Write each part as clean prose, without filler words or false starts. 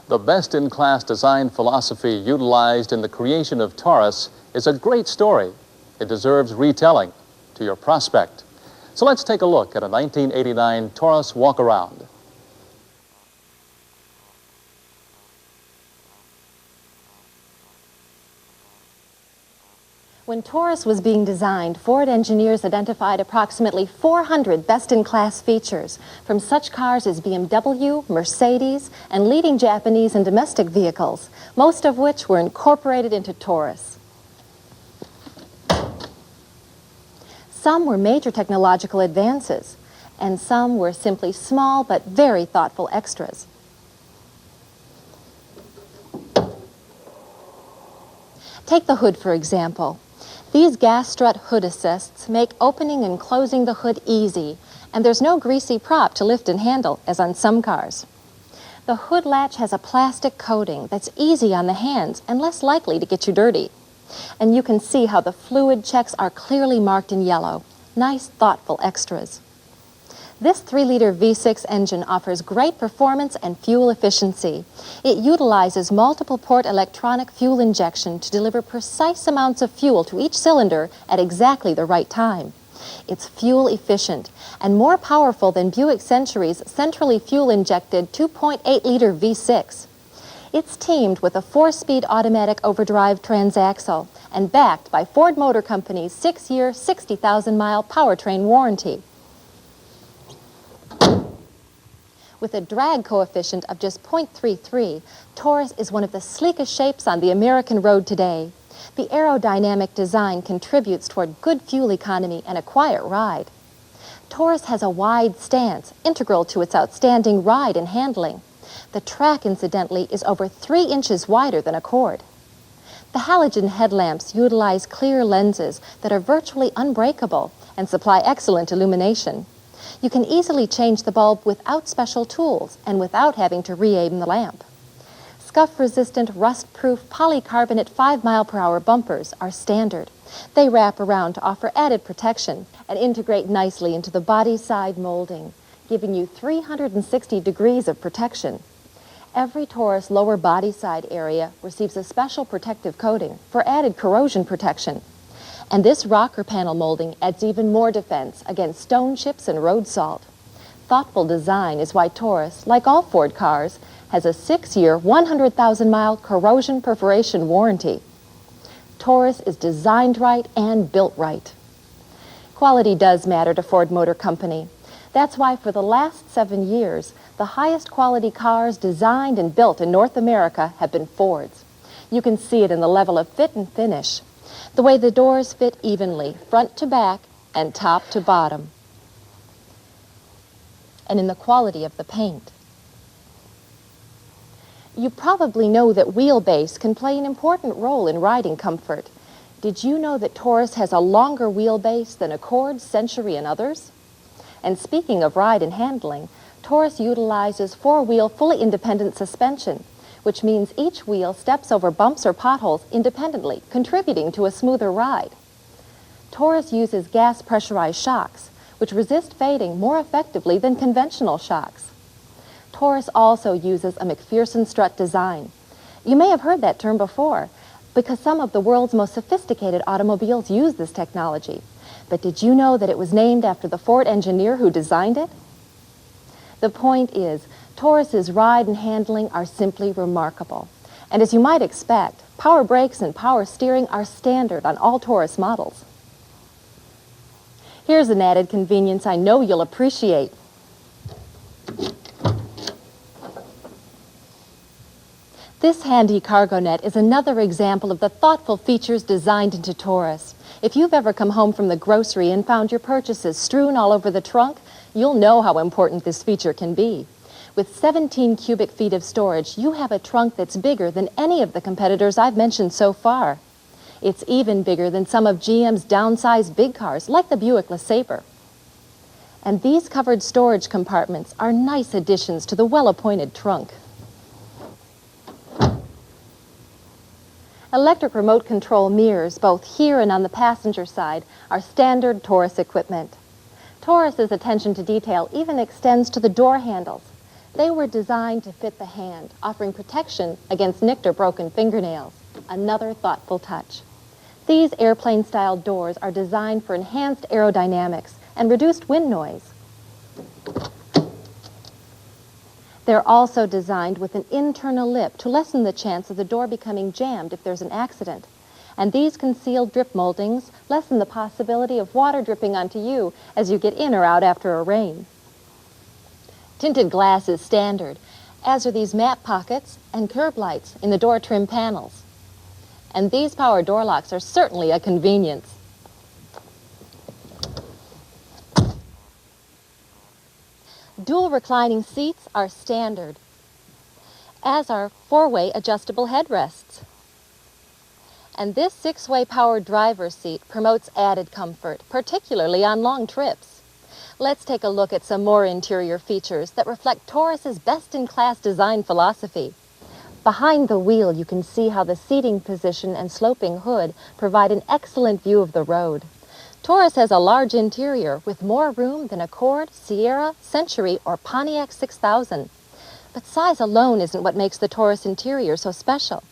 The best-in-class design philosophy utilized in the creation of Taurus is a great story. It deserves retelling to your prospect. So let's take a look at a 1989 Taurus walk-around. When Taurus was being designed, Ford engineers identified approximately 400 best-in-class features from such cars as BMW, Mercedes, and leading Japanese and domestic vehicles, most of which were incorporated into Taurus. Some were major technological advances, and some were simply small but very thoughtful extras. Take the hood, for example. These gas strut hood assists make opening and closing the hood easy, and there's no greasy prop to lift and handle, as on some cars. The hood latch has a plastic coating that's easy on the hands and less likely to get you dirty. And you can see how the fluid checks are clearly marked in yellow. Nice, thoughtful extras. This 3-liter V6 engine offers great performance and fuel efficiency. It utilizes multiple port electronic fuel injection to deliver precise amounts of fuel to each cylinder at exactly the right time. It's fuel efficient and more powerful than Buick Century's centrally fuel injected 2.8-liter V6. It's teamed with a 4-speed automatic overdrive transaxle and backed by Ford Motor Company's 6-year, 60,000-mile powertrain warranty. With a drag coefficient of just 0.33, Taurus is one of the sleekest shapes on the American road today. The aerodynamic design contributes toward good fuel economy and a quiet ride. Taurus has a wide stance, integral to its outstanding ride and handling. The track, incidentally, is over 3 inches wider than Accord. The halogen headlamps utilize clear lenses that are virtually unbreakable and supply excellent illumination. You can easily change the bulb without special tools and without having to re-aim the lamp. Scuff-resistant, rust-proof polycarbonate 5-mile-per-hour bumpers are standard. They wrap around to offer added protection and integrate nicely into the body side molding, giving you 360 degrees of protection. Every Taurus lower body side area receives a special protective coating for added corrosion protection. And this rocker panel molding adds even more defense against stone chips and road salt. Thoughtful design is why Taurus, like all Ford cars, has a 6-year, 100,000-mile corrosion perforation warranty. Taurus is designed right and built right. Quality does matter to Ford Motor Company. That's why for the last 7 years, the highest quality cars designed and built in North America have been Fords. You can see it in the level of fit and finish, the way the doors fit evenly, front to back and top to bottom, and in the quality of the paint. You probably know that wheelbase can play an important role in riding comfort. Did you know that Taurus has a longer wheelbase than Accord, Century, and others? And speaking of ride and handling, Taurus utilizes 4-wheel fully independent suspension, which means each wheel steps over bumps or potholes independently, contributing to a smoother ride. Taurus uses gas pressurized shocks, which resist fading more effectively than conventional shocks. Taurus also uses a McPherson strut design. You may have heard that term before, because some of the world's most sophisticated automobiles use this technology. But did you know that it was named after the Ford engineer who designed it? The point is, Taurus's ride and handling are simply remarkable. And as you might expect, power brakes and power steering are standard on all Taurus models. Here's an added convenience I know you'll appreciate. This handy cargo net is another example of the thoughtful features designed into Taurus. If you've ever come home from the grocery and found your purchases strewn all over the trunk, you'll know how important this feature can be. With 17 cubic feet of storage, you have a trunk that's bigger than any of the competitors I've mentioned so far. It's even bigger than some of GM's downsized big cars, like the Buick LeSabre. And these covered storage compartments are nice additions to the well-appointed trunk. Electric remote control mirrors, both here and on the passenger side, are standard Taurus equipment. Taurus's attention to detail even extends to the door handles. They were designed to fit the hand, offering protection against nicked or broken fingernails. Another thoughtful touch. These airplane-style doors are designed for enhanced aerodynamics and reduced wind noise. They're also designed with an internal lip to lessen the chance of the door becoming jammed if there's an accident. And these concealed drip moldings lessen the possibility of water dripping onto you as you get in or out after a rain. Tinted glass is standard, as are these map pockets and curb lights in the door trim panels. And these power door locks are certainly a convenience. Dual reclining seats are standard, as are four-way adjustable headrests. And this six-way power driver's seat promotes added comfort, particularly on long trips. Let's take a look at some more interior features that reflect Taurus's best-in-class design philosophy. Behind the wheel, you can see how the seating position and sloping hood provide an excellent view of the road. Taurus has a large interior with more room than Accord, Sierra, Century, or Pontiac 6000. But size alone isn't what makes the Taurus interior so special.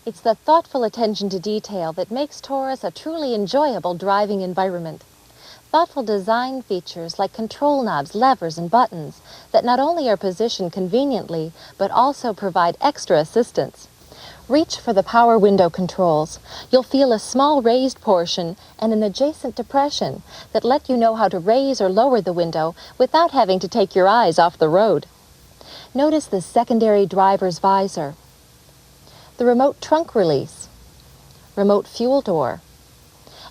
It's the thoughtful attention to detail that makes Taurus a truly enjoyable driving environment. Thoughtful design features like control knobs, levers, and buttons that not only are positioned conveniently, but also provide extra assistance. Reach for the power window controls. You'll feel a small raised portion and an adjacent depression that let you know how to raise or lower the window without having to take your eyes off the road. Notice the secondary driver's visor, the remote trunk release, remote fuel door,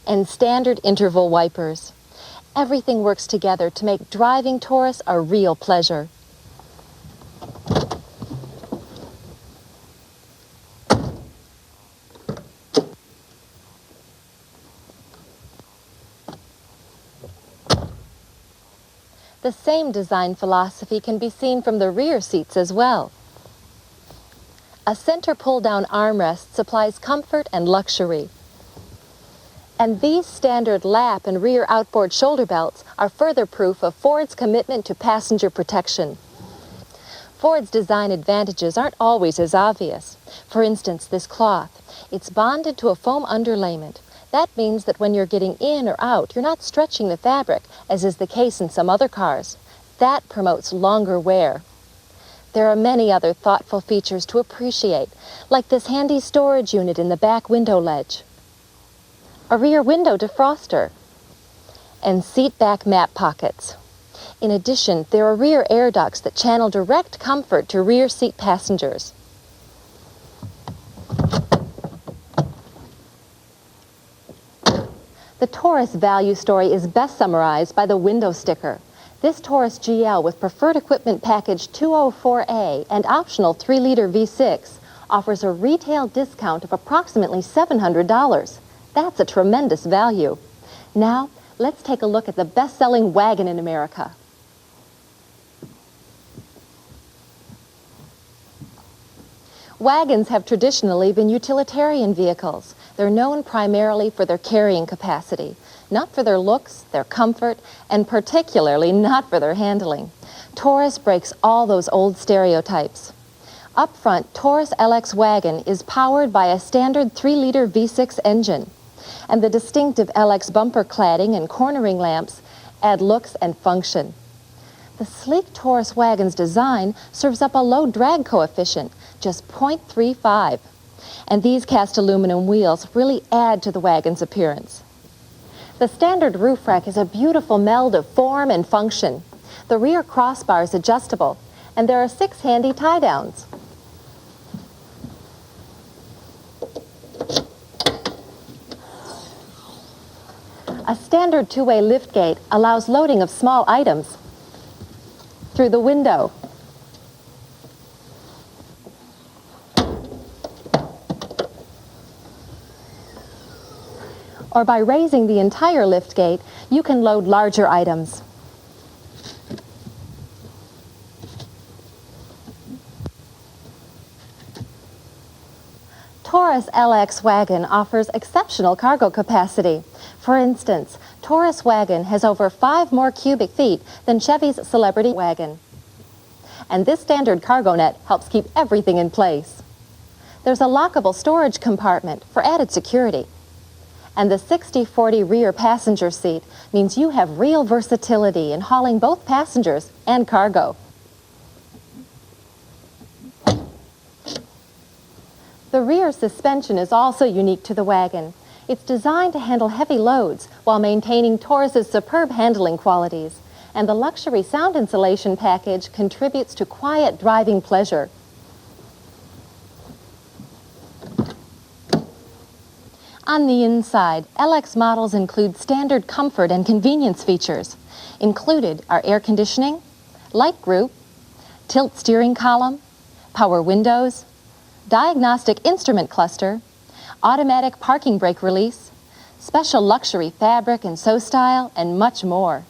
and standard interval wipers. Everything works together to make driving Taurus a real pleasure. The same design philosophy can be seen from the rear seats as well. A center pull-down armrest supplies comfort and luxury. And these standard lap and rear outboard shoulder belts are further proof of Ford's commitment to passenger protection. Ford's design advantages aren't always as obvious. For instance, this cloth. It's bonded to a foam underlayment. That means that when you're getting in or out, you're not stretching the fabric, as is the case in some other cars. That promotes longer wear. There are many other thoughtful features to appreciate, like this handy storage unit in the back window ledge, a rear window defroster, and seat back map pockets. In addition, there are rear air ducts that channel direct comfort to rear seat passengers. The Taurus value story is best summarized by the window sticker. This Taurus GL with Preferred Equipment Package 204A and optional 3-liter V6 offers a retail discount of approximately $700. That's a tremendous value. Now, let's take a look at the best-selling wagon in America. Wagons have traditionally been utilitarian vehicles. They're known primarily for their carrying capacity, not for their looks, their comfort, and particularly not for their handling. Taurus breaks all those old stereotypes. Up front, Taurus LX wagon is powered by a standard 3-liter V6 engine, and the distinctive LX bumper cladding and cornering lamps add looks and function. The sleek Taurus wagon's design serves up a low drag coefficient, just 0.35. And these cast aluminum wheels really add to the wagon's appearance. The standard roof rack is a beautiful meld of form and function. The rear crossbar is adjustable, and there are 6 handy tie-downs. A standard 2-way liftgate allows loading of small items through the window. Or by raising the entire liftgate, you can load larger items. Taurus LX wagon offers exceptional cargo capacity. For instance, Taurus wagon has over 5 more cubic feet than Chevy's Celebrity wagon. and this standard cargo net helps keep everything in place. There's a lockable storage compartment for added security. And the 60/40 rear passenger seat means you have real versatility in hauling both passengers and cargo. The rear suspension is also unique to the wagon. It's designed to handle heavy loads while maintaining Taurus's superb handling qualities. And the luxury sound insulation package contributes to quiet driving pleasure. On the inside, LX models include standard comfort and convenience features. Included are air conditioning, light group, tilt steering column, power windows, diagnostic instrument cluster, automatic parking brake release, special luxury fabric and sew style, and much more.